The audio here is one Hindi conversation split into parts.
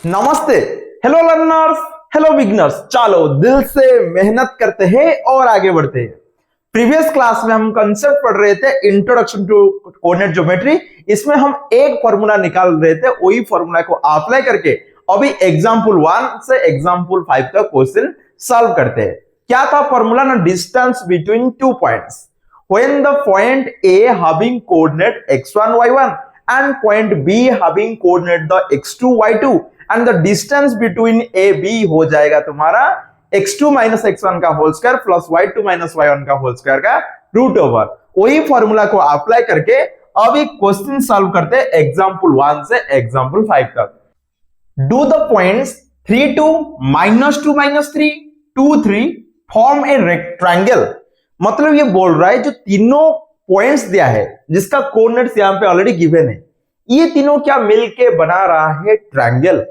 नमस्ते, हेलो लर्नर्स, हेलो बिगनर्स। चलो दिल से मेहनत करते हैं और आगे बढ़ते हैं। प्रीवियस क्लास में हम कंसेप्ट पढ़ रहे थे इंट्रोडक्शन टू कोऑर्डिनेट ज्योमेट्री। इसमें हम एक फॉर्मूला निकाल रहे थे, वही फॉर्मूला को अप्लाई करके अभी एग्जाम्पल 1 से एग्जाम्पल 5 का क्वेश्चन सॉल्व करते हैं। क्या था फॉर्मूला ना? Distance between two points when the point A having coordinate x1 y1 and point B having coordinate the x2 y2 and the distance between A B हो जाएगा तुम्हारा x2 minus x1 का whole square plus y2 minus y1 का होल स्क्वायर का रूट ओवर। वही फॉर्मूला को अप्लाई करके अब एक क्वेश्चन सॉल्व करते हैं एग्जांपल 1 से एग्जांपल 5 तक। Do the points 3 2 -2 -3 2 3 form a rectangle. मतलब ये बोल रहा है जो तीनों पॉइंट्स दिया है जिसका कोऑर्डिनेट्स यहां पे ऑलरेडी गिवन है, ये तीनों क्या मिलके बना रहा है ट्रायंगल।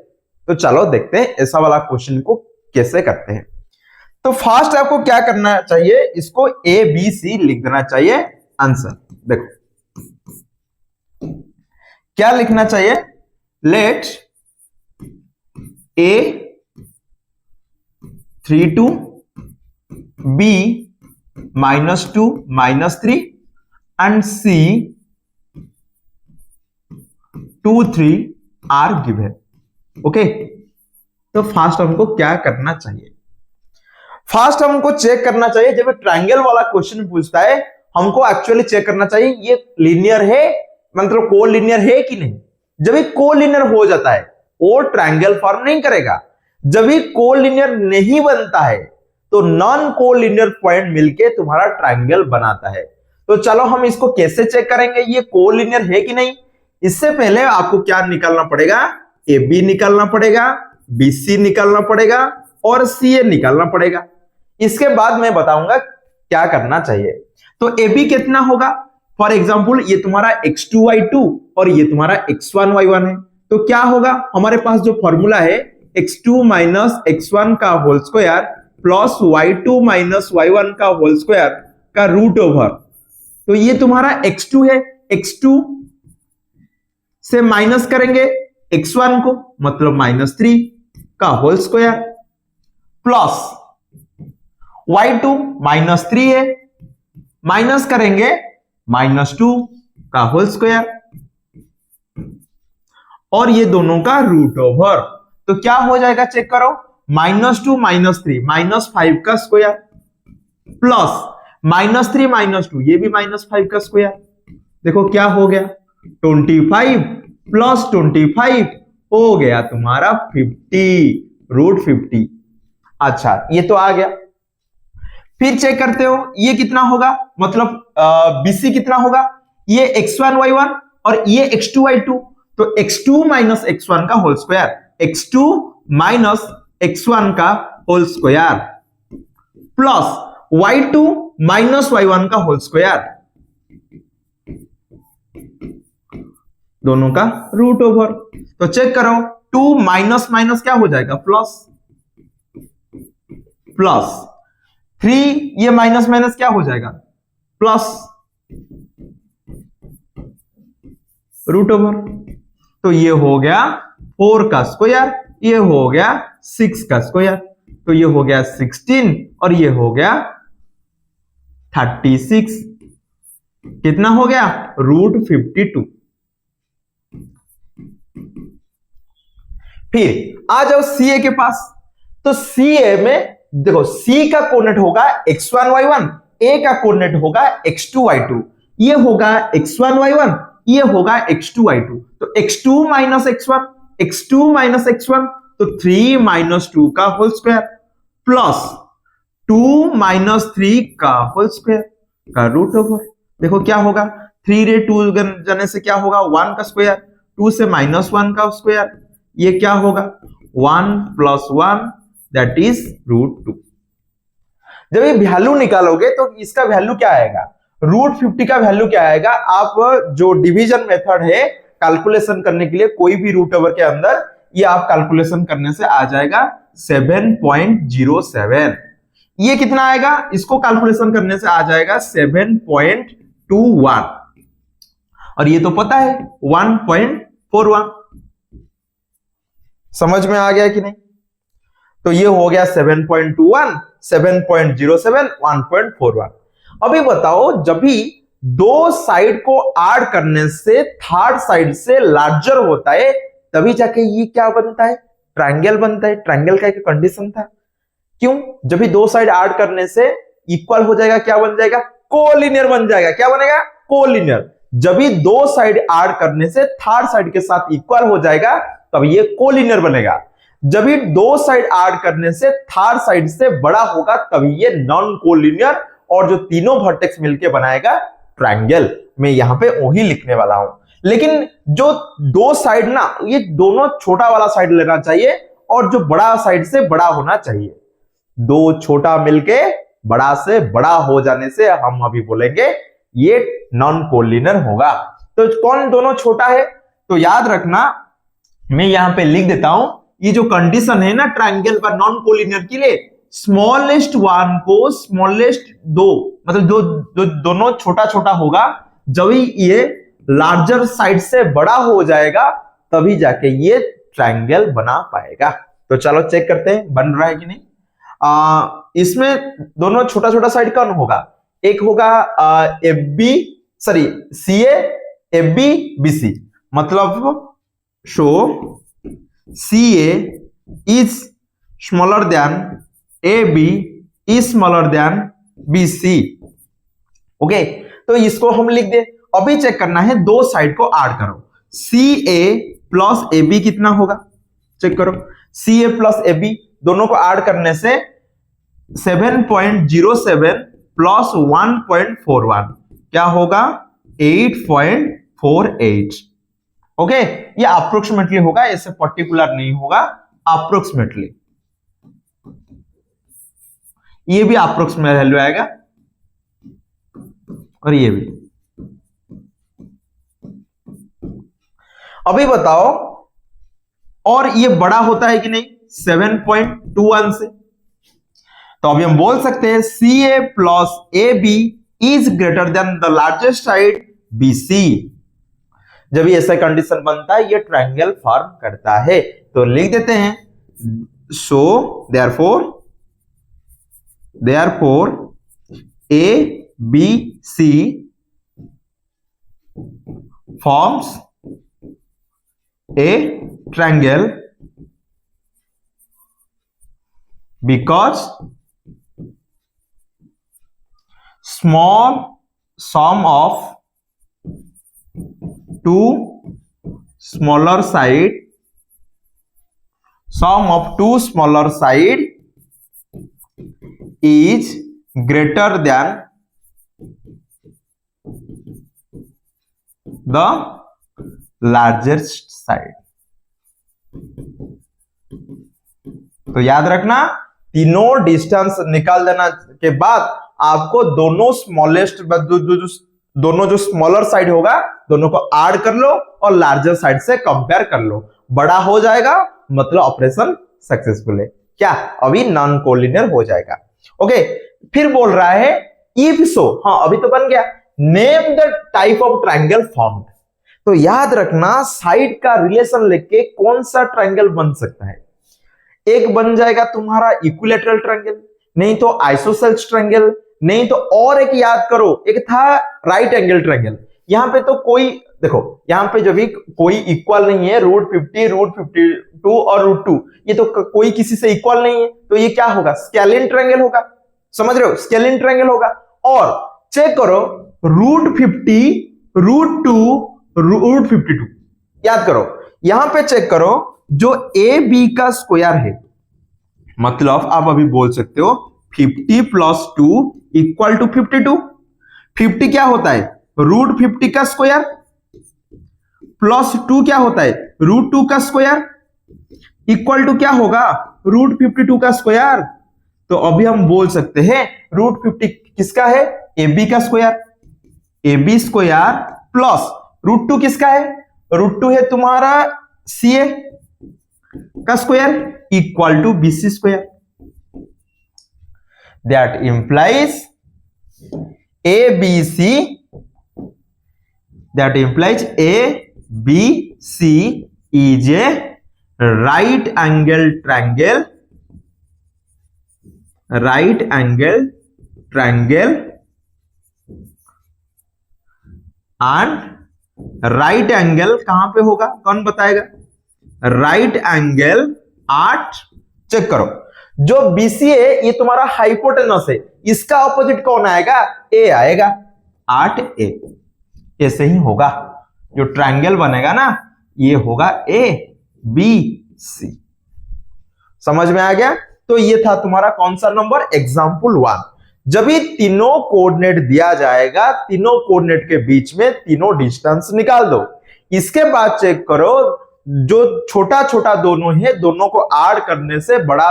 तो चलो देखते हैं ऐसा वाला क्वेश्चन को कैसे करते हैं। तो फर्स्ट आपको क्या करना चाहिए, इसको ए बी सी लिख देना चाहिए आंसर। देखो क्या लिखना चाहिए, let A 3 2 B -2 -3 and C 2 3 are given। Okay, तो फर्स्ट हमको क्या करना चाहिए, फर्स्ट हमको चेक करना चाहिए जब ट्रायंगल वाला क्वेश्चन पूछता है हमको एक्चुअली चेक करना चाहिए ये लीनियर है, मतलब को लीनियर है कि नहीं। जब ये को लीनियर हो जाता है वो ट्रायंगल फॉर्म नहीं करेगा। जब ये को लीनियर नहीं बनता है तो नॉन को लीनियर पॉइंट मिलके तुम्हारा ट्रायंगल बनाता है। तो चलो हम इसको कैसे चेक करेंगे ये कोलिनियर है कि नहीं। इससे पहले आपको क्या निकालना पड़ेगा, ए बी निकालना पड़ेगा, बी सी निकालना पड़ेगा और सी ए निकालना पड़ेगा। इसके बाद मैं बताऊंगा क्या करना चाहिए। तो ए बी कितना होगा, फॉर एग्जाम्पल ये तुम्हारा x2 y2 और ये तुम्हारा x1 y1 है। तो क्या होगा, हमारे पास जो फॉर्मूला है x2 माइनस x1 का whole square plus y2 minus y1 का होल स्क्वायर का रूट ओवर। तो ये तुम्हारा x2 है, x2 से माइनस करेंगे x1 को, मतलब -3 का होल स्क्वायर प्लस y2 -3 है, माइनस करेंगे -2 का होल स्क्वायर और ये दोनों का रूट ओवर। तो क्या हो जाएगा चेक करो, -2 -3 -5 का स्क्वायर प्लस -3 -2 ये भी -5 का स्क्वायर। देखो क्या हो गया, 25 प्लस 25 हो गया तुम्हारा 50 √50। अच्छा ये तो आ गया। फिर चेक करते हो ये कितना होगा, मतलब बीसी कितना होगा, ये x1 y1 और ये x2 y2। तो x2 माइनस x1 का whole square, x2 minus x1 का whole square plus y2 minus y1 का होल स्क्वायर, दोनों का रूट ओवर। तो चेक करो 2 माइनस माइनस क्या हो जाएगा, प्लस प्लस 3 ये माइनस माइनस क्या हो जाएगा, प्लस रूट ओवर। तो ये हो गया 4 का स्क्वायर, ये हो गया 6 का स्क्वायर, तो ये हो गया 16 और ये हो गया 36। कितना हो गया, √52। फिर आ जाओ सी ए के पास। तो सी ए में देखो सी का कोऑर्डिनेट होगा x1 y1, ए का कोऑर्डिनेट होगा x2 y2, ये होगा x1 y1, ये होगा x2 y2। तो x2 minus x1, x2 minus x1 तो 3 माइनस 2 का होल स्क्वायर प्लस 2 माइनस 3 का होल स्क्वायर का रूट ओवर। देखो क्या होगा, 3 रे 2 जाने से क्या होगा, 1 का स्क्वायर, 2 से -1 का स्क्वायर, ये क्या होगा 1 + 1 दैट इज √2। जब ये वैल्यू निकालोगे तो इसका वैल्यू क्या आएगा, √50 का वैल्यू क्या आएगा। आप जो डिवीजन मेथड है कैलकुलेशन करने के लिए कोई भी रूट ओवर के अंदर, ये आप कैलकुलेशन करने से आ जाएगा 7.07। ये कितना आएगा, इसको कैलकुलेशन करने से आ जाएगा 7.21 और ये तो पता है 1.41। समझ में आ गया कि नहीं? तो ये हो गया 7.21, 7.07, 1.41। अभी बताओ, जब भी दो साइड को ऐड करने से थर्ड साइड से लार्जर होता है, तभी जाके ये क्या बनता है? ट्रायंगल बनता है। ट्रायंगल का एक कंडीशन था। क्यों? जब भी दो साइड ऐड करने से इक्वल हो जाएगा, क्या बन जाएगा? कोलिनियर बन जाएगा। क्या बनेगा? कोलिनियर। जब भी दो साइड ऐड करने से थर्ड साइड के साथ इक्वल हो जाएगा, तब ये कोलिनियर बनेगा। जब भी दो साइड ऐड करने से थर्ड साइड से बड़ा होगा, तभी ये नॉन कोलिनियर, और जो तीनों वर्टेक्स मिलके बनाएगा ट्रायंगल। मैं यहां पे वही लिखने वाला हूं। लेकिन जो दो साइड ना, ये दोनों छोटा वाला साइड लेना चाहिए, और जो बड़ा साइड से बड़ा होना चाहिए। दो छोटा मिलके बड़ा से बड़ा हो जाने से हम अभी बोलेंगे ये नॉन कोलिनियर होगा। तो कौन दोनों छोटा है? तो याद रखना, मैं यहां पे लिख देता हूं, ये जो कंडीशन है ना ट्रायंगल का नॉन कोलिनियर के लिए, स्मॉलेस्ट वन को स्मॉलेस्ट दो, मतलब जो दोनों छोटा छोटा होगा, जब ये लार्जर साइड से बड़ा हो जाएगा, तभी जाके ये ट्रायंगल बना पाएगा। तो चलो चेक करते हैं बन रहा है कि नहीं। इसमें दोनों छोटा छोटा साइड कौन होगा? एक होगा CA FB BC, मतलब show CA is smaller than AB is smaller than BC। Okay, तो इसको हम लिख दे। अभी चेक करना है, दो साइड को ऐड करो। CA प्लस AB कितना होगा? चेक करो, CA प्लस AB दोनों को ऐड करने से 7.07 प्लस 1.41 क्या होगा? 8.48। ओके, ये अप्रोक्सीमेटली होगा, ऐसे पर्टिकुलर नहीं होगा, अप्रोक्सीमेटली। ये भी अप्रोक्सीमेट वैल्यू आएगा, और ये भी। अभी बताओ, और ये बड़ा होता है कि नहीं 7.21 से? तो अभी हम बोल सकते हैं CA plus AB is greater than the largest side BC। जब ये ऐसा कंडीशन बनता है, ये ट्रायंगल फॉर्म करता है। तो लिख देते हैं, so therefore ABC forms a triangle because small sum of two smaller side is greater than the largest side। तो याद रखना, तीनों डिस्टेंस निकाल देना के बाद आपको दोनों स्मॉलेस्ट, दोनों जो स्मॉलर साइड होगा, दोनों को ऐड कर लो और लार्जर साइड से कंपेयर कर लो। बड़ा हो जाएगा मतलब ऑपरेशन सक्सेसफुल है। क्या? अभी नॉन कोलिनियर हो जाएगा। ओके, फिर बोल रहा है इफ सो, हाँ अभी तो बन गया, name the type of triangle formed. तो याद रखना, साइड का रिलेशन लेके कौन सा ट्रायंगल बन सकता है। एक बन जाएगा तुम्हारा इक्विलैटरल ट्रायंगल, नहीं तो आइसोसेल्स ट्रायंगल, नहीं तो और एक याद करो, एक था राइट एंगल ट्रायंगल। यहां पे तो कोई, देखो यहां पे जो भी कोई इक्वल नहीं है, √50, √52 और √2, ये तो कोई किसी से इक्वल नहीं है, तो ये क्या होगा? स्केलिन ट्रायंगल होगा। समझ रहे हो? स्केलिन ट्रायंगल होगा। और चेक करो, √50, √2, √52, याद करो। यहां पे चेक करो, जो AB का स्क्वायर है, मतलब आप अभी बोल सकते हो 50 + 2 = 52। 50 क्या होता है? √50 का स्क्वायर, प्लस 2 क्या होता है? √2 का स्क्वायर, इक्वल टू क्या होगा? √52 का स्क्वायर। तो अभी हम बोल सकते हैं √50 किसका है? AB का स्क्वायर, AB स्क्वायर प्लस √2 किसका है? √2 है तुम्हारा CA का square, equal to BC square. That implies ABC, that implies ABC is a right angle triangle, right angle triangle and right angle कहां पे होगा, कौन बताएगा? राइट एंगल एट, चेक करो, जो BCA ये तुम्हारा हाइपोटेनस है, इसका ऑपोजिट कौन आएगा? ए आएगा, एट ए, ऐसे ही होगा। जो ट्रायंगल बनेगा ना ये होगा ABC। समझ में आ गया? तो ये था तुम्हारा कौन सा नंबर? एग्जाम्पल 1। जब ये तीनों कोऑर्डिनेट दिया जाएगा, तीनों कोऑर्डिनेट के बीच में तीनों डिस्टेंस निकाल दो। इसके बाद चेक करो, जो छोटा छोटा दोनों है, दोनों को ऐड करने से बड़ा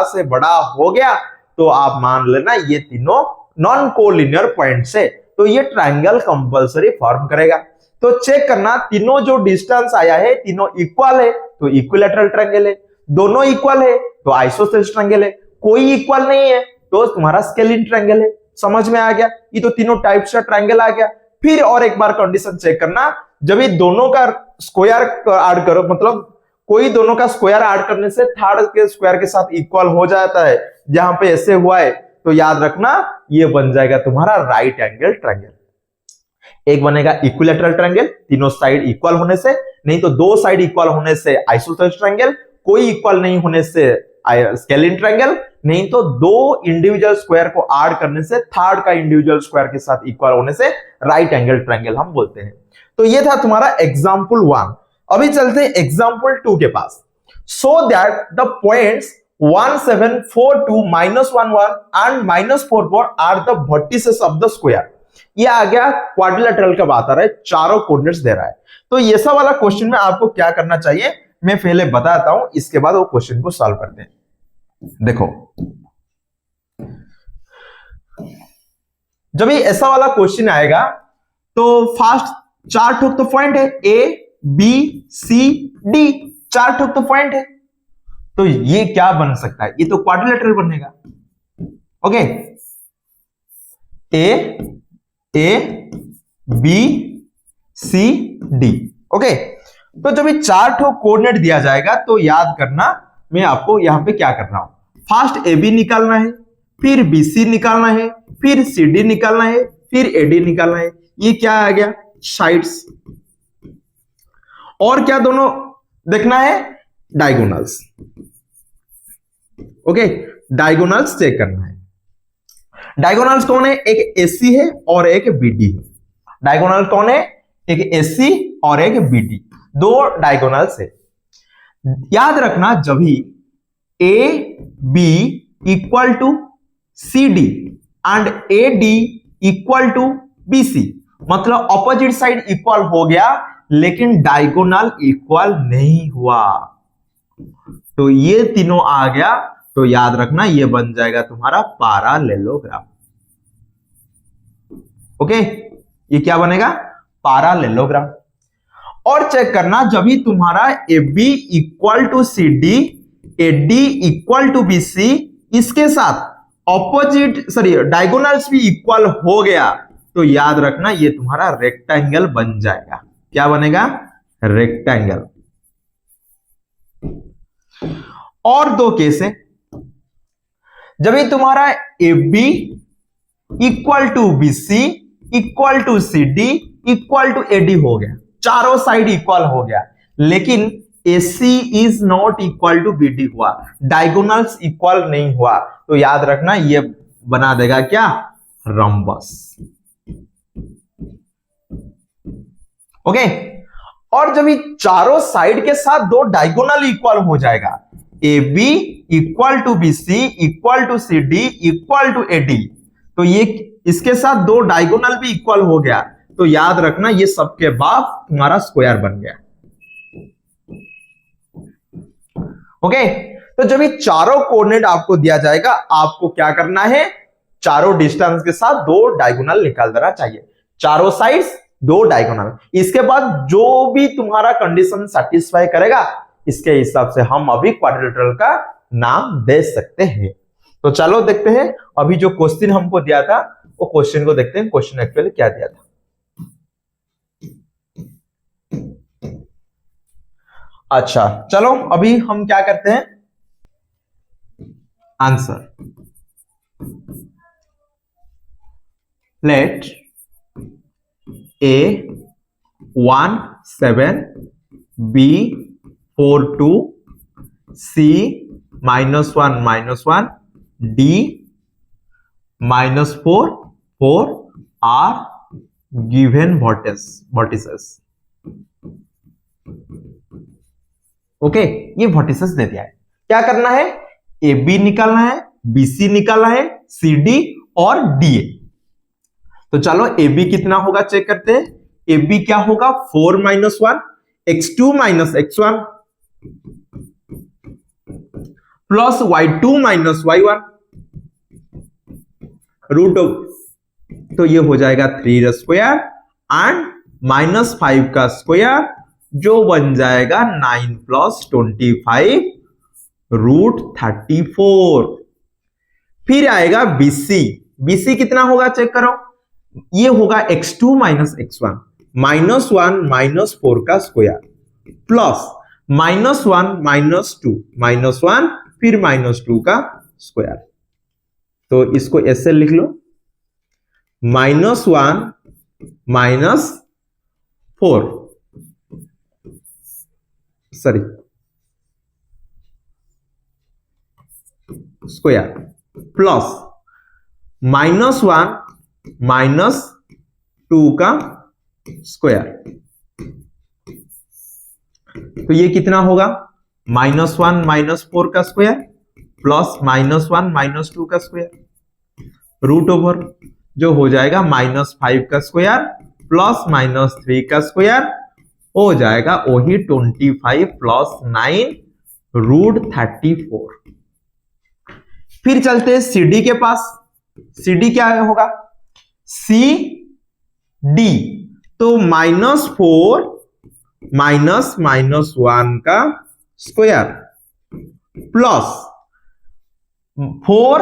हो गया, तो आप मान लेना ये तीनों नॉन कोलिनियर पॉइंट्स है, तो ये ट्रायंगल कंपलसरी फॉर्म करेगा। तो चेक करना, तीनों जो डिस्टेंस आया है तीनों इक्वल है तो इक्विलैटरल ट्रायंगल है, दोनों इक्वल है तो आइसोसेलेस ट्रायंगल है, कोई इक्वल नहीं है तो तुम्हारा स्केलिन ट्रायंगल है। समझ में आ गया? ये तो तीनों टाइप्स का ट्रायंगल आ गया। फिर और एक बार कंडीशन चेक करना, जब ये दोनों का स्क्वायर ऐड करो, मतलब कोई दोनों का स्क्वायर ऐड करने से थर्ड के स्क्वायर के साथ इक्वल हो जाता है, जहां पे ऐसे हुआ है तो याद रखना ये बन जाएगा तुम्हारा राइट एंगल ट्रायंगल। एक बनेगा इक्विलैटरल ट्रायंगल, तीनों साइड इक्वल होने से, नहीं तो दो साइड इक्वल होने से आइसोसेलेस ट्रायंगल, कोई इक्वल नहीं होने से स्केलिन ट्रायंगल, नहीं तो दो इंडिविजुअल स्क्वायर को ऐड करने से थर्ड का इंडिविजुअल स्क्वायर के साथ इक्वल होने से राइट एंगल ट्रायंगल हम बोलते हैं। तो ये था तुम्हारा एग्जांपल 1। अभी चलते हैं एग्जांपल 2 के पास। So that the points 1742 -11 and -44 are the vertices of the square. ये आ गया क्वाड्रिलेटरल का बात आ रहा है, चारों कोऑर्डिनेट्स दे रहा है। तो ये सब वाला क्वेश्चन में आपको क्या करना चाहिए मैं पहले बताता हूं, इसके बाद वो क्वेश्चन को सॉल्व करते हैं। देखो, जब ये ऐसा वाला क्वेश्चन आएगा तो फर्स्ट चार ठोक तो पॉइंट है, ABCD, चार ठोक तो पॉइंट है, तो ये क्या बन सकता है? ये तो क्वाड्रिलेटरल बनेगा। Okay, ABCD। ओके, तो जब ये चार ठो कोऑर्डिनेट दिया जाएगा तो याद करना, मैं आपको यहां पे क्या कर रहा हूं, फर्स्ट AB निकालना है, फिर BC निकालना है, फिर CD निकालना है, फिर AD निकालना है। ये क्या आ गया? साइड्स। और क्या दोनों देखना है? डायगोनल्स। ओके, डायगोनल्स चेक करना है। डायगोनल्स कौन है? एक AC है और एक BD है। डायगोनल कौन है? एक AC और एक BD, दो डायगोनल्स है। याद रखना, जब भी AB equal to CD and AD equal to BC, मतलब ऑपोजिट साइड इक्वल हो गया लेकिन डायगोनल इक्वल नहीं हुआ, तो ये तीनों आ गया, तो याद रखना ये बन जाएगा तुम्हारा पैरेललोग्राम। ओके, ये क्या बनेगा? पैरेललोग्राम। और चेक करना, जब भी तुम्हारा AB equal to CD, AD equal to BC, इसके साथ ऑपोजिट डायगोनल्स भी इक्वल हो गया, तो याद रखना ये तुम्हारा रेक्टेंगल बन जाएगा। क्या बनेगा? रेक्टेंगल। और दो केस है, जब ये तुम्हारा AB equal to BC equal to CD equal to AD हो गया, चारों साइड इक्वल हो गया, लेकिन AC is not equal to BD हुआ, डायगोनल्स इक्वल नहीं हुआ, तो याद रखना ये बना देगा क्या? रंबस। ओके, और जब ये चारों साइड के साथ दो डायगोनल इक्वल हो जाएगा, AB equal to BC equal to CD equal to AD, तो ये इसके साथ दो डायगोनल भी इक्वल हो गया, तो याद रखना ये सबके बाद तुम्हारा स्क्वायर बन गया। ओके, तो जब ये चारों कोऑर्डिनेट आपको दिया जाएगा, आपको क्या करना है? चारों डिस्टेंस के साथ दो डायगोनल निकाल देना चाहिए, चारों साइड्स दो डायगोनल। इसके बाद जो भी तुम्हारा कंडीशन सेटिस्फाई करेगा, इसके हिसाब से हम अभी क्वाड्रिलेटरल का नाम दे सकते हैं। तो चलो देखते हैं, अभी जो क्वेश्चन हमको दिया था वो क्वेश्चन को देखते हैं, क्वेश्चन एक्चुअली क्या दिया था। अच्छा चलो अभी हम क्या करते हैं, answer let A 17 B 42 C -1 D -4 are given vertices. Okay, ये वर्टिसेस दे दिया है, क्या करना है, ए बी निकालना है, बी सी निकालना है, सी डी और डी ए। तो चलो ए बी कितना होगा चेक करते हैं। ए बी क्या होगा, 4 - 1 x2 - x1 plus y2 - y1 root of, तो ये हो जाएगा 3 स्क्वायर एंड -5 का स्क्वायर जो बन जाएगा 9 + 25 रूट 34। फिर आएगा बीसी, बीसी कितना होगा चेक करो, ये होगा x2 - x1 -1 - 4 का स्क्वायर प्लस -1 - 2 -1 फिर -2 का स्क्वायर। तो इसको ऐसे लिख लो, -1 - 4 सॉरी स्क्वायर प्लस -1 - 2 का स्क्वायर। तो ये कितना होगा, -1 - 4 का स्क्वायर प्लस -1 - 2 का स्क्वायर रूट ओवर, जो हो जाएगा -5 का स्क्वायर प्लस -3 का स्क्वायर हो जाएगा वही 25 + 9 रूट 34। फिर चलते हैं सीडी के पास, सीडी क्या होगा, सी डी, तो -4 -1 का स्क्वायर प्लस 4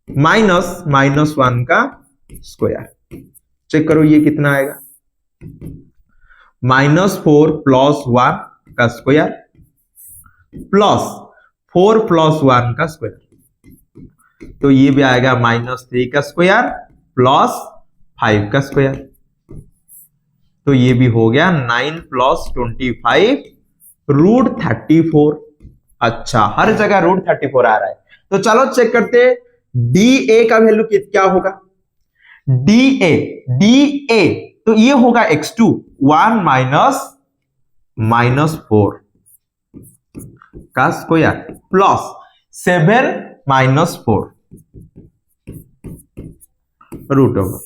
-1 का स्क्वायर। चेक करो ये कितना आएगा, -4 + 1 का स्क्वायर प्लस 4 + 1 का स्क्वायर, तो ये भी आएगा -3 का स्क्वायर प्लस 5 का स्क्वायर, तो ये भी हो गया 9 + 25 रूट 34। अच्छा, हर जगह रूट 34 आ रहा है। तो चलो चेक करते हैं डी ए का वैल्यू क्या होगा, डी ए तो ये होगा x2 1 - -4 का स्क्वायर प्लस 7 - 4 रूट ओवर,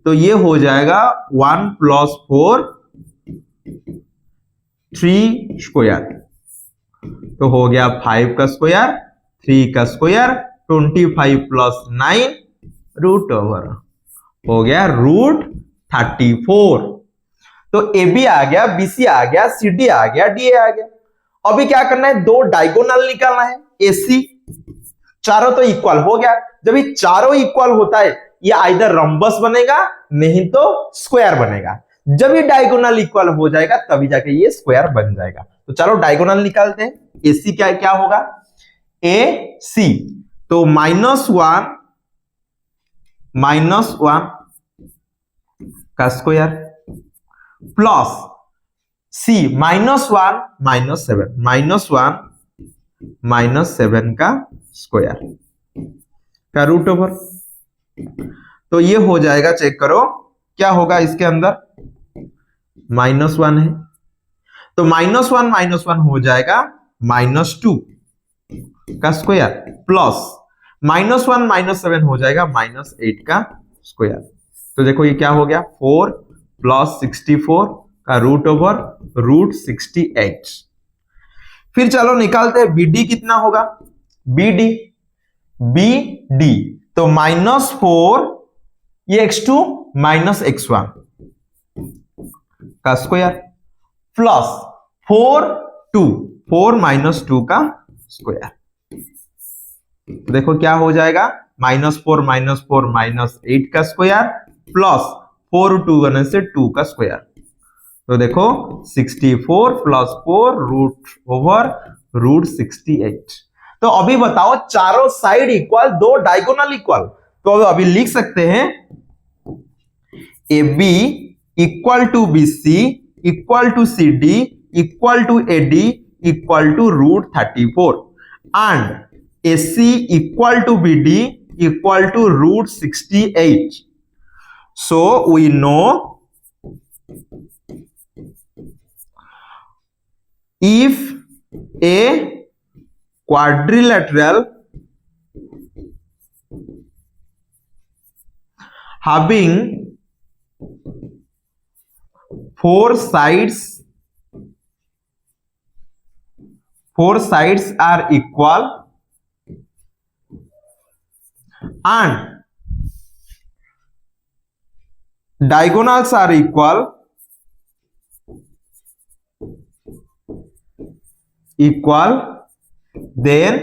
तो ये हो जाएगा 1 + 4 3 स्क्वायर, तो हो गया 5 का स्क्वायर 3 का स्क्वायर 25 + 9 रूट ओवर, हो गया रूट 34। तो ए बी आ गया, बी सी आ गया, सी डी आ गया, डी ए आ गया। अभी क्या करना है, दो डायगोनल निकालना है, ए सी, चारों तो इक्वल हो गया। जब ये चारों इक्वल होता है ये आइदर रंबस बनेगा नहीं तो स्क्वायर बनेगा। जब ये डायगोनल इक्वल हो जाएगा तभी जाके ये स्क्वायर बन जाएगा। तो चलो डायगोनल निकालते हैं। ए सी क्या होगा, ए सी, तो -1 का स्क्वायर प्लस सी -1 -7 का स्क्वायर का रूट ओवर, तो ये हो जाएगा, चेक करो क्या होगा इसके अंदर, -1 है तो -1 हो जाएगा -2 का स्क्वायर प्लस -1 - 7 हो जाएगा -8 का स्क्वायर। तो देखो ये क्या हो गया, 4 + 64 का रूट ओवर रूट 68। फिर चलो निकालते हैं BD कितना होगा, BD तो -4 ये x2 - x1 का स्क्वायर प्लस 4 - 2 का स्क्वायर। देखो क्या हो जाएगा, -4 - 4 -8 का स्क्वायर प्लस 4 2 से 2 का स्क्वायर, तो देखो 64 प्लस 4 रूट ओवर रूट 68। तो अभी बताओ चारों साइड इक्वल, दो डायगोनल इक्वल, तो अभी लिख सकते हैं A B equal to B C equal to C D equal to A D equal to root 34 and A C equal to B D equal to root 68। So we know if a quadrilateral having four sides are equal and diagonals are equal, then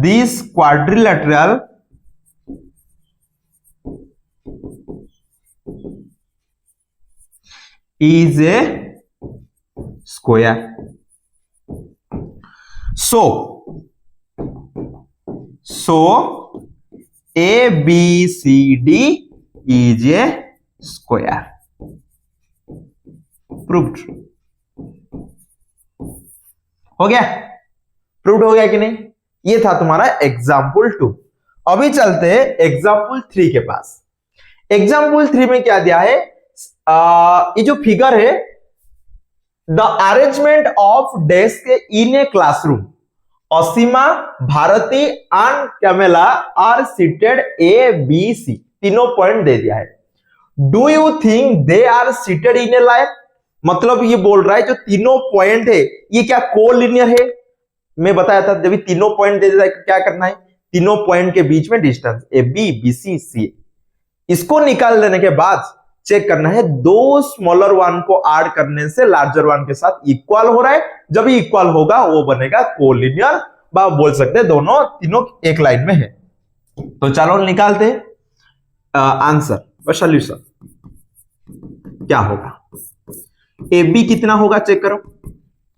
this quadrilateral is a square. So A B C D is a square. Proved. हो गया? प्रूव हो गया कि नहीं? ये था तुम्हारा एग्जाम्पल 2। अभी चलते हैं एग्जाम्पल 3 के पास। एग्जाम्पल 3 में क्या दिया है? ये जो फिगर है, the arrangement of desk in a classroom, Asima, Bharti and Camella are seated A B C, तीनों पॉइंट दे दिया है। Do you think they are seated in a line? मतलब ये बोल रहा है जो तीनों पॉइंट है ये क्या कोलिनियर है? मैं बताया था जब तीनों पॉइंट दे देता है क्या करना है, तीनों पॉइंट के बीच में distance A B B C C, इसको निकाल लेने के बाद चेक करना है दो स्मॉलर वन को ऐड करने से लार्जर वन के साथ इक्वल हो रहा है। जब इक्वल होगा वो बनेगा कोलिनियर, बोल सकते हैं दोनों तीनों एक लाइन में है। तो चलो निकालते हैं आंसर व सॉल्यूशन। क्या होगा? ए बी कितना होगा चेक करो।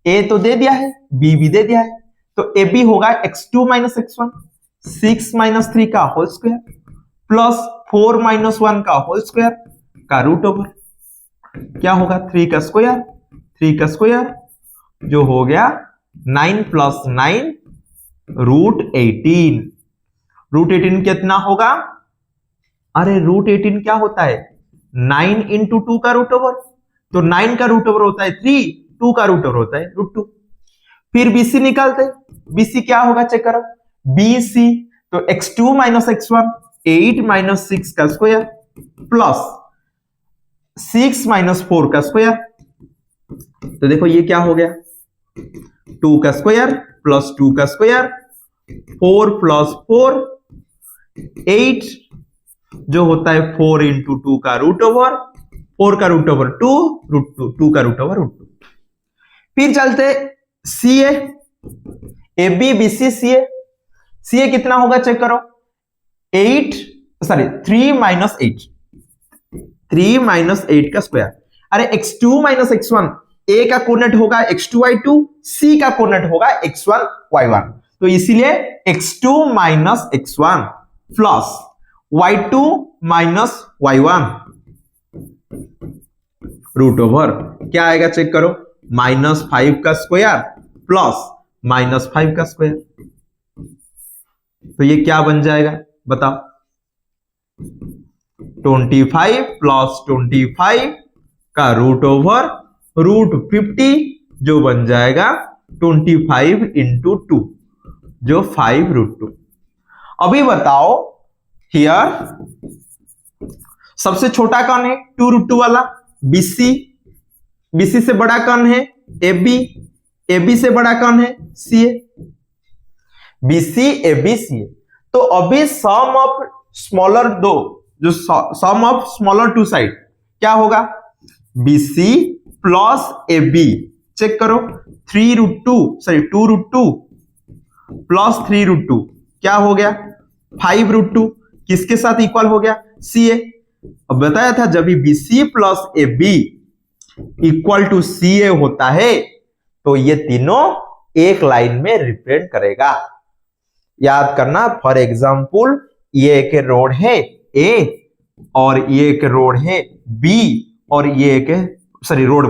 ए तो दे दिया है, बी भी दे दिया है, तो ए बी होगा x2 माइनस x1, 6 माइनस 3 का होल स्क्वायर प्लस 4 माइनस 1 का होल स्क्वायर का रूट ओवर क्या होगा 3 का स्क्वायर, 3 का स्क्वायर जो हो गया 9 प्लस 9 रूट 18। रूट 18 कितना होगा? अरे रूट 18 क्या होता है? 9 इंटू 2 का रूट ओवर, तो 9 का रूट ओवर होता है 3, 2 का रूट ओवर होता है रूट 2। फिर बीसी निकालते, बीसी क्या होगा चेक करो। बीसी तो x2 माइनस x1 8 माइनस 6 का स्क्वायर प्लस 6 माइनस 4 का स्क्वायर, तो देखो ये क्या हो गया 2 का स्क्वायर प्लस 2 का स्क्वायर 4 प्लस 4 8 जो होता है 4 इंटू 2 का रूट ओवर, 4 का रूट ओवर 2 रूट 2, 2 का रूट ओवर रूट 2। फिर चलते सी ए बी बी सी सी ए कितना होगा चेक करो 3 माइनस 8, 3 माइनस 8 का स्क्वायर। अरे x2 माइनस x1, ए का कोऑर्डिनेट होगा x2 y2, सी का कोऑर्डिनेट होगा x1 y1, तो इसीलिए x2 minus x1 plus y2 minus y1 root over क्या आएगा चेक करो -5 का स्क्वायर प्लस -5 का स्क्वायर, तो ये क्या बन जाएगा बताओ 25 प्लस 25 का रूट ओवर रूट 50 जो बन जाएगा 25 इंटू 2 जो 5 रूट 2। अभी बताओ हियर सबसे छोटा कौन है 2 रूट 2 वाला बीसी, बीसी से बड़ा कौन है एबी, एबी से बड़ा कौन है सीए, बीसी एबी सीए। तो अभी सम ऑफ स्मॉलर दो जो sum of smaller two side क्या होगा बीसी प्लस एबी, चेक करो 3 रूट 2 सॉरी 2 रूट 2 प्लस 3 रूट 2 क्या हो गया 5 रूट 2, किसके साथ इक्वल हो गया सीए। अब बताया था जब भी BC plus A B equal to C A होता है तो ये तीनों एक लाइन में रिप्रेजेंट करेगा। याद करना, फॉर एग्जाम्पल ये एक रोड है ए और ये एक रोड है बी और ये एक सॉरी रोड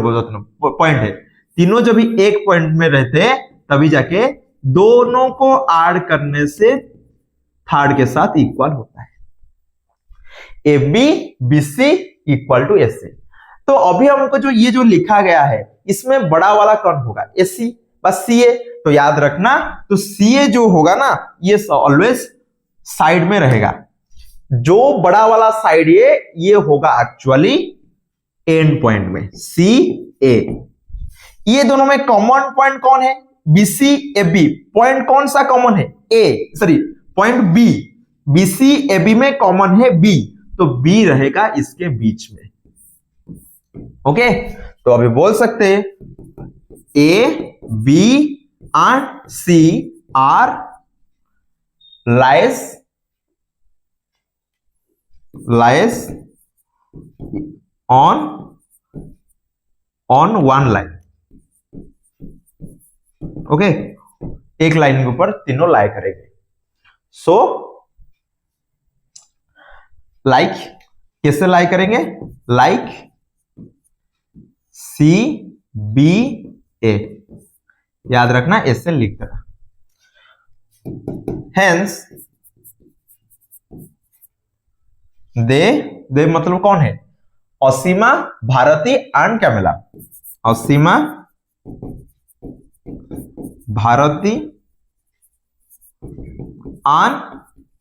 पॉइंट है, तीनों जब भी एक पॉइंट में रहते हैं तभी जाके दोनों को ऐड करने से थर्ड के साथ इक्वल होता है। A B B C equal to S A. तो अभी हमको जो ये जो लिखा गया है इसमें बड़ा वाला कौन होगा? ए सी बस सी ए। तो याद रखना, तो सी ए जो होगा ना ये ऑलवेज साइड में रहेगा। जो बड़ा वाला साइड ये होगा एक्चुअली एंड पॉइंट में सी ए। ये दोनों में कॉमन पॉइंट कौन है? B C A B. Point कौन सा कॉमन है? A sorry point B. B C A B में कॉमन है बी, तो बी रहेगा इसके बीच में। ओके, तो अभी बोल सकते हैं A B and C are lies on one line. Okay, एक लाइन के ऊपर तीनों लाई करेंगे। सो लाइक कैसे लाई करेंगे? लाइक सी बी ए, याद रखना ऐसे लिख देना। हेंस दे मतलब कौन है? Asima, Bharti and Camella. Asima, Bharti and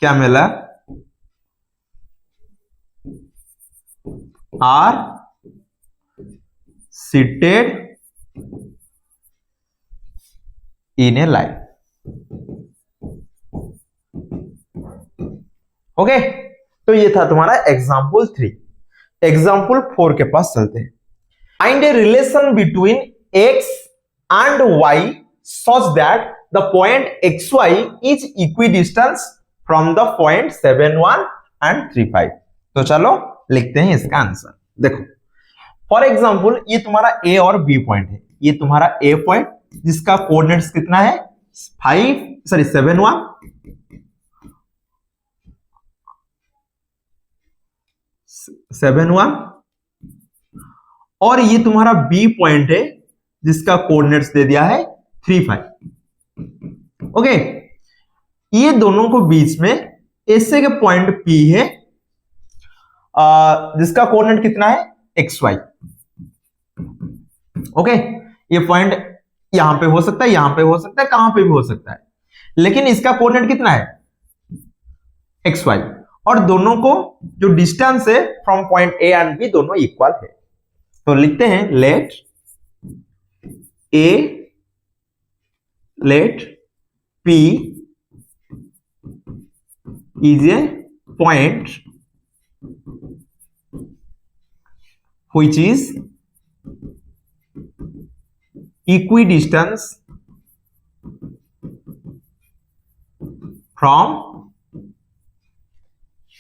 Camella are seated in a line। Okay, तो ये था तुम्हारा एग्जाम्पल 3। एग्जाम्पल 4 के पास चलते हैं। Find a relation between x and y such that the point xy is equidistant from the point 7 1 and 3 5। तो चलो लिखते हैं इसका आंसर। देखो फॉर एग्जाम्पल ये तुम्हारा ए और बी पॉइंट है। ये तुम्हारा ए पॉइंट जिसका कोऑर्डिनेट्स कितना है? 7 1 7 1, और ये तुम्हारा बी पॉइंट है जिसका कोऑर्डिनेट्स दे दिया है 3 5। ओके, ये दोनों को बीच में ऐसे के पॉइंट पी है जिसका कोऑर्डिनेट कितना है? XY। ओके, ये पॉइंट यहां पे हो सकता है, यहां पे हो सकता है, कहां पे भी हो सकता है, लेकिन इसका कोऑर्डिनेट कितना है? XY। और दोनों को जो डिस्टेंस है from point A and B दोनों इक्वल है। तो लिखते हैं let P is a point which is equidistant from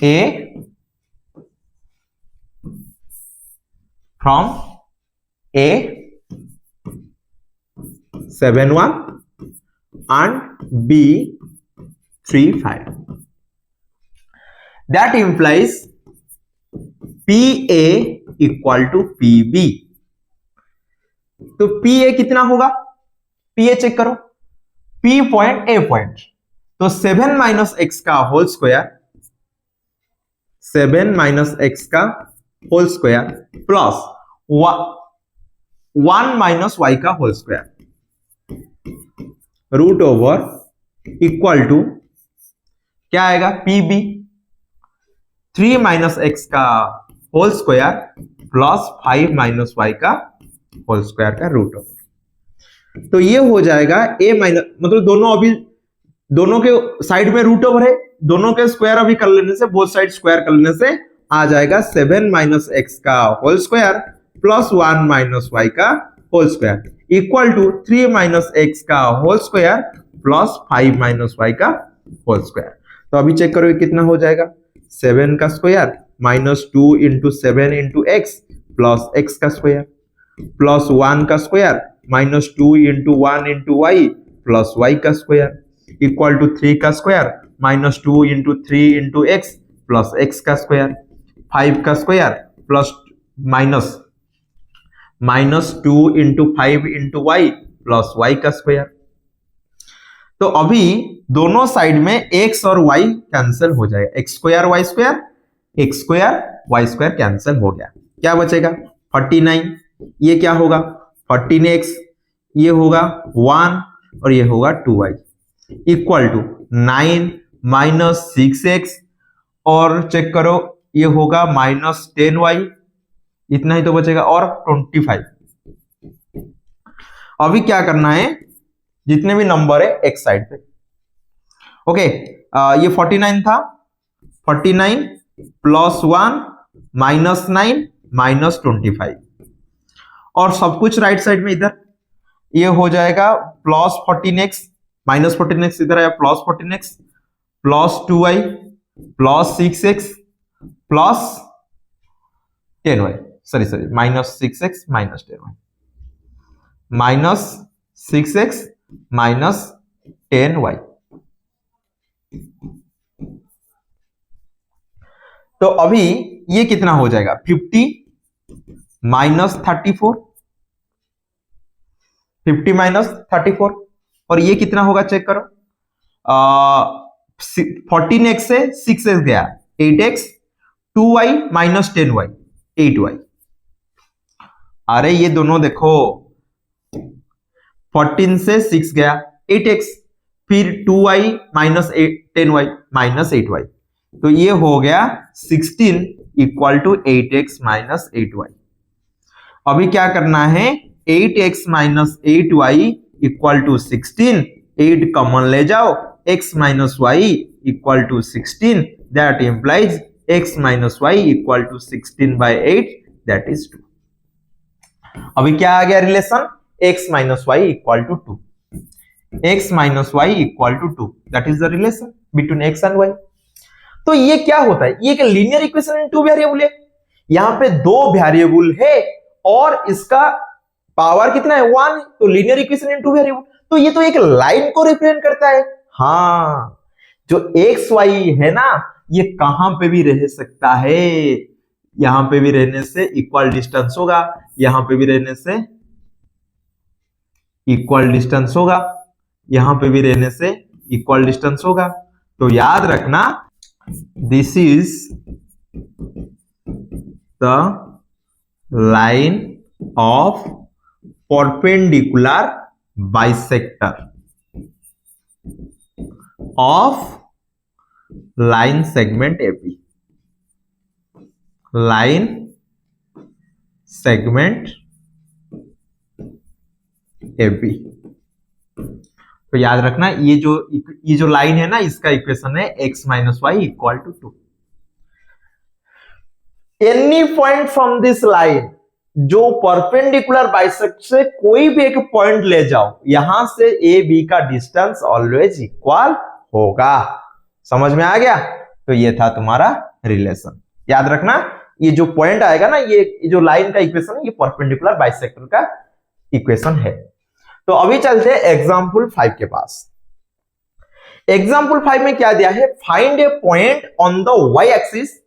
A 7 1 and B 3 5। That implies PA equal to PB। तो PA कितना होगा? PA चेक करो, P पॉइंट A पॉइंट, तो 7 माइनस एक्स का होल स्क्वायर, 7 माइनस एक्स का whole square plus 1 minus y का whole square root over equal to क्या आएगा? PB 3 माइनस एक्स का whole square plus 5 minus y का होल स्क्वायर का रूट ओवर। तो ये हो जाएगा a माइनस, मतलब दोनों अभी दोनों के साइड में रूट ओवर है, दोनों के स्क्वायर अभी कर लेने से, बोथ साइड स्क्वायर कर लेने से आ जाएगा 7 माइनस एक्स का whole square plus 1 minus y का whole square equal to 3 minus x का whole square plus 5 minus y का होल स्क्वायर। तो अभी चेक करो कितना हो जाएगा? 7 का square minus 2 into 7 into x plus x का स्क्वायर। प्लस 1 का square minus 2 into 1 into Y plus Y का स्क्वायर इक्वल टू 3 का square minus 2 into 3 into x plus x का स्क्वायर 5 का square plus minus 2 into 5 into Y plus Y का स्क्वायर। तो अभी दोनों साइड में एक्स और वाई कैंसिल हो जाएगा, X square Y square cancel हो गया, क्या बचेगा 49, ये क्या होगा 14x, ये होगा 1 और ये होगा 2y equal to 9 minus 6x और चेक करो ये होगा माइनस 10y, इतना ही तो बचेगा और 25। अभी क्या करना है, जितने भी नंबर है एक साइड पे, ओके ये 49 था, 49 प्लस 1 माइनस 9 माइनस 25 और सब कुछ राइट साइड में इधर ये हो जाएगा प्लस 14x माइनस 14x इधर आया plus 14x plus 2y plus 6x plus 10y sorry minus 6x minus 10y minus 6x minus 10y। तो अभी ये कितना हो जाएगा 50 माइनस 34, 50 माइनस 34 और ये कितना होगा चेक करो 14x से 6x गया 8x 2y minus 10y 8y। अरे ये दोनों देखो 14 से 6 गया 8x फिर 2y minus 10y minus 8y, तो ये हो गया 16 equal to 8x minus 8y। अभी क्या करना है 8x minus 8y equal to 16, 8 common ले जाओ x minus Y equal to 16 that implies x minus Y equal to 16 by 8 that is 2। अभी क्या आ गया relation x minus Y equal to 2, x minus Y equal to 2 that is the relation between x and y। तो ये क्या होता है, ये एक लीनियर इक्वेशन इन 2 वेरिएबल है, यहां पे 2 वेरिएबल है और इसका पावर कितना है 1, तो लीनियर इक्वेशन इन 2 वेरिएबल, तो ये तो एक लाइन को रिप्रेजेंट करता है। हाँ जो एक्स वाई है ना ये कहां पे भी रह सकता है, यहां पे भी रहने से इक्वल डिस्टेंस होगा, यहां पे भी रहने से इक्वल डिस्टेंस होगा, यहां पे भी रहने से इक्वल डिस्टेंस होगा। तो याद रखना this is the line of perpendicular bisector of line segment AB, line segment AB। तो याद रखना ये जो लाइन है ना इसका इक्वेशन है x minus Y equal to 2। Any point from this line, जो परपेंडिकुलर बाइसेक्ट से कोई भी एक पॉइंट ले जाओ यहां से ए बी का डिस्टेंस ऑलवेज इक्वल होगा। समझ में आ गया, तो ये था तुम्हारा रिलेशन। याद रखना ये जो पॉइंट आएगा ना ये जो लाइन का इक्वेशन है ये परपेंडिकुलर बाइसेक्टर का इक्वेशन है। तो अभी चलते हैं एग्जांपल 5 के पास। एग्जांपल 5 में क्या दिया है, find A point on the Y axis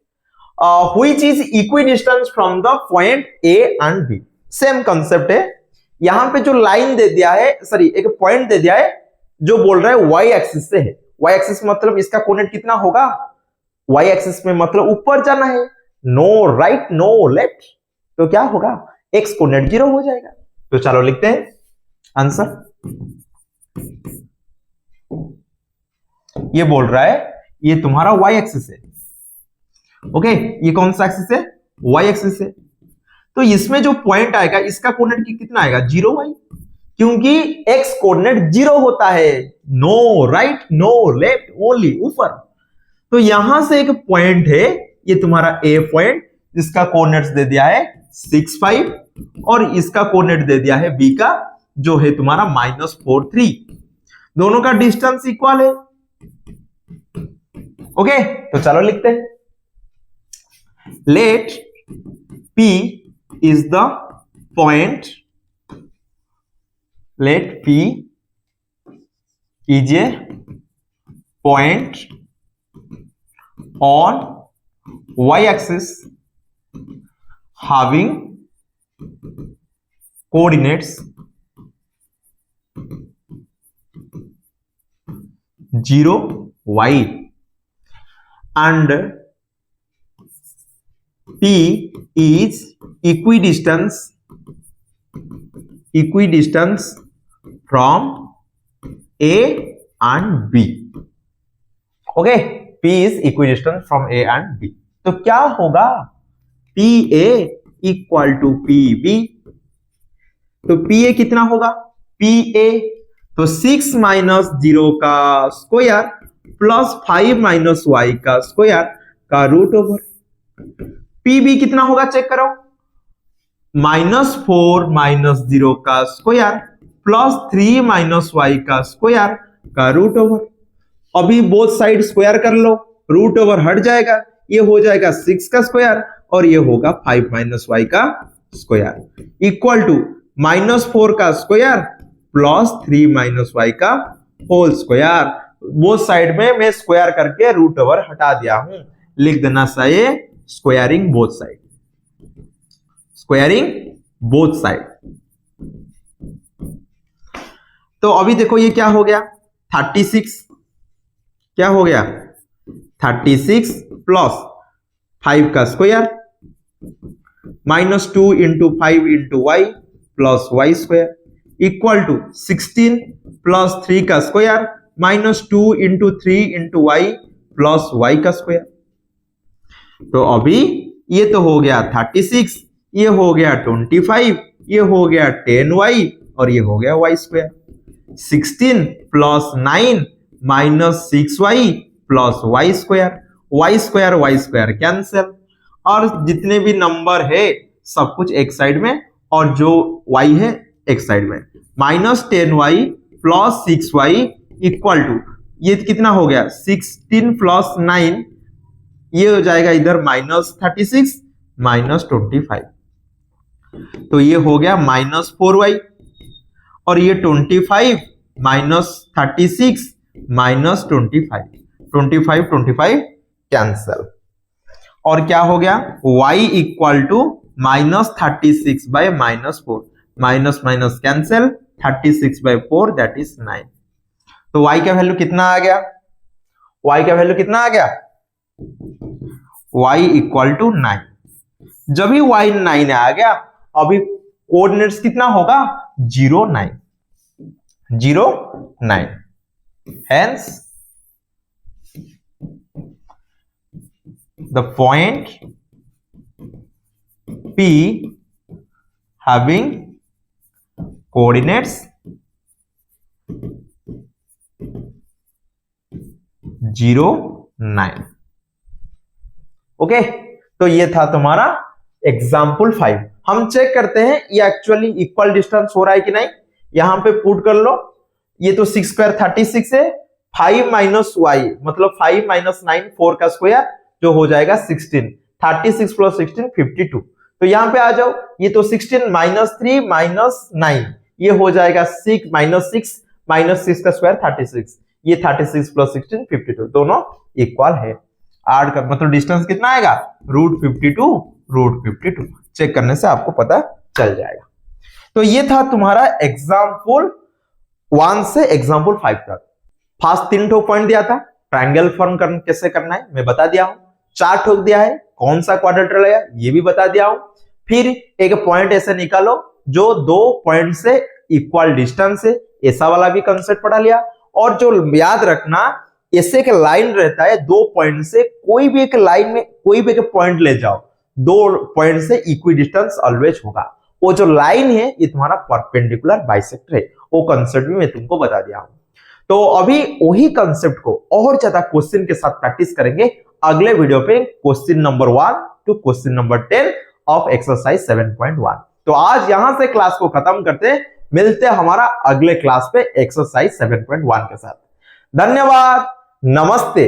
which is equidistant from the point A and B। Same concept है, यहां पे जो लाइन दे दिया है सॉरी एक पॉइंट दे दिया है जो बोल रहा है y एक्सिस से है, y एक्सिस मतलब इसका कोऑर्डिनेट कितना होगा, y एक्सिस में मतलब ऊपर जाना है, नो राइट नो लेफ्ट, तो क्या होगा x कोऑर्डिनेट 0 हो जाएगा। तो चलो लिखते हैं आंसर। ये बोल रहा है ये तुम्हारा y एक्सिस है, ओके ये कौन सा एक्सिस है y एक्सिस है, तो इसमें जो पॉइंट आएगा इसका कोऑर्डिनेट कितना आएगा 0y, क्योंकि x कोऑर्डिनेट 0 होता है, no right no left only ऊपर। तो यहां से एक पॉइंट है ये तुम्हारा a पॉइंट जिसका कोऑर्डिनेट्स दे दिया है 6 5 और इसका कोऑर्डिनेट दे दिया है b का जो है तुम्हारा -4 3, दोनों का डिस्टेंस इक्वल है। ओके तो चलो लिखते हैं, let P is the point, let P is a point on y-axis having coordinates 0, y and P is equidistance from A and B. Okay, P is equidistant from A and B. तो क्या होगा? PA equal to PB. तो PA कितना होगा? PA तो 6 माइनस 0 का स्क्वायर प्लस 5 माइनस y का स्क्वायर का रूट ओवर. PB कितना होगा चेक करो. -4 माइनस 0 का स्क्वायर प्लस 3 माइनस y का स्क्वायर का रूट ओवर. अभी बोथ साइड स्क्वायर कर लो, रूट ओवर हट जाएगा, ये हो जाएगा 6 का स्क्वायर और ये होगा 5 माइनस y का स्क्वायर इक्वल टू -4 का स्क्वायर प्लस 3 माइनस y का होल स्क्वायर. बोथ साइड में मैं स्क्वायर करके रूट ओवर हटा दिया हूं. लिख देना चाहिए squaring both side. Squaring both side. तो अभी देखो ये क्या हो गया? 36 क्या हो गया? 36 प्लस 5 का square -2 into 5 into y plus y square equal to 16 plus 3 का square -2 into 3 into y plus y का स्क्वायर. तो अभी ये तो हो गया 36, ये हो गया 25, ये हो गया 10y और ये हो गया y square. 16 plus 9 minus 6y plus y square. y square cancel और जितने भी नंबर है सब कुछ एक साइड में और जो y है एक साइड में. -10y plus 6y equal to ये कितना हो गया? 16 प्लस 9 ये हो जाएगा इधर -36 -25. तो ये हो गया -4y और ये 25 -36 -25 25 कैंसल. और क्या हो गया? y equal to -36 by -4 minus minus cancel 36 by 4 that is 9. तो y का वैल्यू कितना आ गया? y का वैल्यू कितना आ गया? y equal to 9. जब ही y 9 आ गया अभी कोऑर्डिनेट्स कितना होगा? 0 9 0 9. Hence the point P having coordinates 0 9. Okay, तो ये था तुम्हारा एग्जाम्पल 5. हम चेक करते हैं ये एक्चुअली इक्वल डिस्टेंस हो रहा है कि नहीं. यहां पे पुट कर लो. ये तो 6 स्क्वायर 36 है, 5 माइनस y मतलब 5 माइनस 9 4 का स्क्वायर जो हो जाएगा 16. 36 प्लस 16 52. तो यहां पे आ जाओ. ये तो 16 माइनस 3 माइनस 9 ये हो जाएगा 6 माइनस 6 का स्क्वायर 36. ये 36 प्लस 16 52 दोनों इक्वल है. ऐड कर मतलब डिस्टेंस कितना आएगा? √52 चेक करने से आपको पता चल जाएगा. तो ये था तुम्हारा एग्जाम्पल 1 से एग्जाम्पल 5 तक. फर्स्ट 3 ठोक पॉइंट दिया था. ट्रायंगल फॉर्म कैसे करना है मैं बता दिया हूं. 4 ठोक दिया है. कौन सा क्वाड्रेटर है ये भी बता दिया हूं. फिर एक पॉइंट ऐसे निकालो जो 2 पॉइंट से इक्वल डिस्टेंस है. ऐसा वाला भी कंसेप्ट पढ़ा लिया. और जो याद रखना ऐसे एक लाइन रहता है 2 पॉइंट से कोई भी एक लाइन में कोई भी एक पॉइंट ले जाओ 2 पॉइंट से इक्वी डिस्टेंस ऑलवेज होगा. वो जो लाइन है ये तुम्हारा परपेंडिकुलर बाइसेक्टर है. वो कंसेप्ट भी मैं तुमको बता दिया हूं. तो अभी वही कंसेप्ट को और ज्यादा क्वेश्चन के साथ प्रैक्टिस करेंगे अगले वीडियो पे. Question number 1 to question number 10 of exercise 7.1. तो आज यहां से क्लास को खत्म करते हैं. मिलते हैं हमारा अगले क्लास पे एक्सरसाइज 7.1 के साथ. धन्यवाद. नमस्ते.